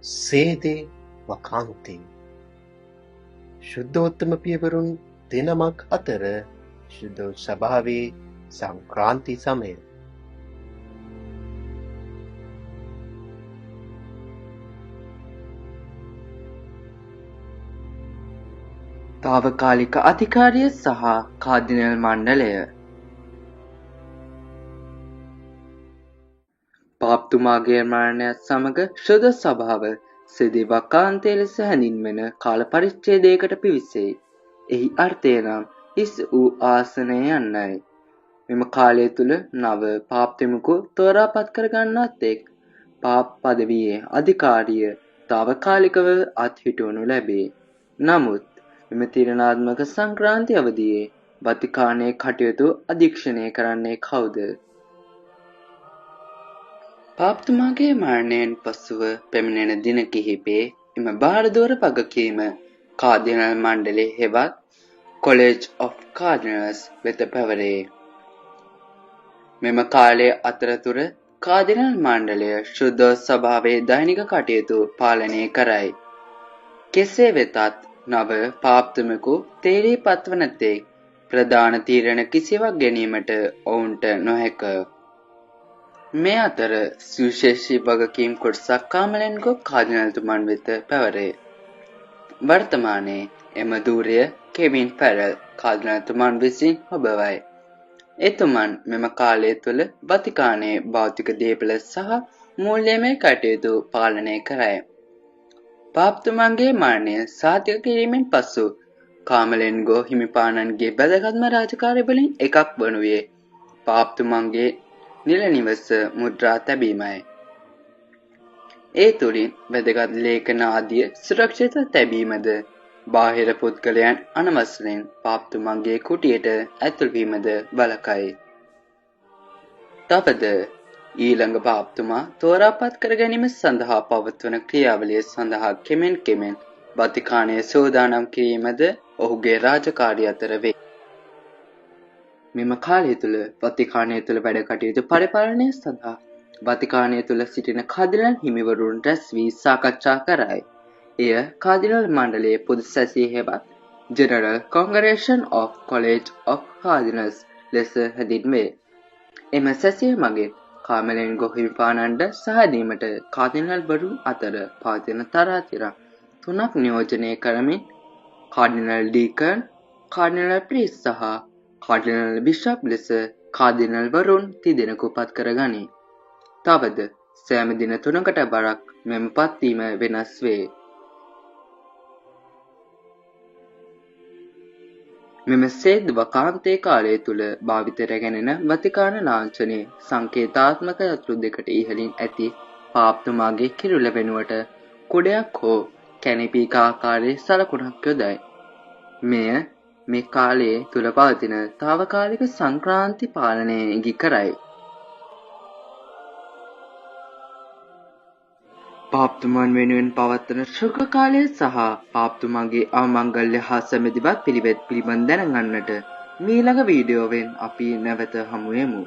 සේදේ වකාන්තේ ශුද්ධෝත්තම පියවරුන් දෙනමක් අතර ශුද්ධ සභාවේ සංක්‍රාන්ති සමය තාවකාලික අධිකාරිය සහ කාදිනල් මණ්ඩලය පාප්තුමාගේ මරණයත් සමග ශුද්ධ සභාව සේදේ වකාන්තය ලෙස හැඳින්වෙන කාල පරිච්ඡේදයකට පිවිසෙයි. එහි අර්ථය නම් හිස් වූ ආසනය යන්නයි. මෙම කාලය තුළ නව පාප්තෙමකු තෝරාපත් කරගන්නාත් එක් පාප් පදවියේ අධිකාරිය තාවකාලිකව අත්හිටුවනු ලැබේ. නමුත් මෙම තීරණාත්මක සංක්‍රාන්ති අවධියේ වතිකානයේ කටයුතු අධීක්ෂණය කරන්නේ කවුද? පාප්තුමාගේ මරණයෙන් පසුව පැමිණෙන දින කිහිපේ එම භාරදූර වගකීම කාදිනල් මණ්ඩලය හෙවත් කොලෙජ් ඔෆ් කාදිනල්ස් වෙත පැවරේ. මෙම කාලය අතරතුර කාදිනල් මණ්ඩලය ශුද්ධ සභාවේ දෛනික කටයුතු පාලනය කරයි. කෙසේ වෙතත් නව පාප්තුමකු තේරී පත්වන තෙක් ප්‍රධාන තීරණ කිසිවක් ගැනීමට ඔවුන්ට නොහැක. මේ අතර සුවිශේෂී වගකීම් කොටසක් කාමලෙන්ගෝ කාදිනල්තුමන් වෙත පැවරේ. වර්තමානයේ එම ධූරය කෙවින් ෆැරල් කාදිනල්තුමන් විසින් හොබවයි. එතුමන් මෙම කාලය තුළ වතිකානයේ භෞතික දේපල සහ මූල්‍යමය කටයුතු පාලනය කරයි. පාප්තුමන්ගේ මරණය සාතික කිරීමෙන් පසු කාමලෙන්ගෝ හිමිපාණන්ගේ වැදගත්ම රාජකාරි වලින් එකක් වනුයේ පාප්තුමන්ගේ නිල නිවස මුද්‍රා තැබීමයි. ඒ තුළින් වැදගත් ලේඛන ආදිය සුරක්ෂිත තැබීමද බාහිර පුද්ගලයන් අනවසරයෙන් පාප්තුමන්ගේ කුටියට ඇතුල්වීමද වළකයි. තවද ඊළඟ පාප්තුමා තෝරාපත් කර ගැනීම සඳහා පවත්වන ක්‍රියාවලිය සඳහා කෙමෙන් වතිකානයේ සූදානම් කිරීමද ඔහුගේ රාජකාරිය අතර වේ. මෙම කාලය තුළ වතිකානය තුළ වැඩ කටයුතු පරිපාලනය සඳහා වතිකානය තුළ සිටින කාදිනල් හිමිවරුන් රැස් වී සාකච්ඡා කරයි. එය කාදිනල් මණ්ඩලයේ පොදු සැසිය හෙවත් ජෙනරල් කොංගරේෂන් ඔෆ් කොලෙජ් ඔෆ් කාදිනල්ස් ලෙස හැඳින්වේ. එම සැසිය මගින් කාමලෙන්ගෝ හිමිපාණන්ට සහදීමට කාදිනල්වරුන් අතර පවතින තරාතිරම් 3ක් නියෝජනය කරමින් කාඩිනල් ඩීකන්, කාඩිනල් ප්‍රීස් සහ කාඩිනල් බිෂප් ලෙස කාදිනල්වරුන් තිදෙනෙකු පත් කරගනී. තවද සෑම දින 3කට වරක් මෙම පත්වීම වෙනස් වේ. මෙම සේද් වකාන්තේ කාලය තුළ භාවිතයට ගැනෙන වතිකාන ලාංඡනයේ සංකේතාත්මක යතුරු දෙකට ඉහළින් ඇති පාප්තුමාගේ කිරුළ වෙනුවට කුඩයක් හෝ කැණිපීක ආකාරයේ සලකුණක් යොදයි. මෙය මේ කාලයේ තුල පවතින తాවකාලික සංක්‍රාන්ති පාලනය ඉඟි කරයි. පාප්තුමන් වෙනුවෙන් පවත්වන ශුල්ක කාලය සහ පාප්තුමන්ගේ අවමංගල්‍ය හා සැමැදිවත් පිළිවෙත් පිළිබඳ දැනගන්නට මීළඟ වීඩියෝවෙන් අපි නැවත හමු වෙමු.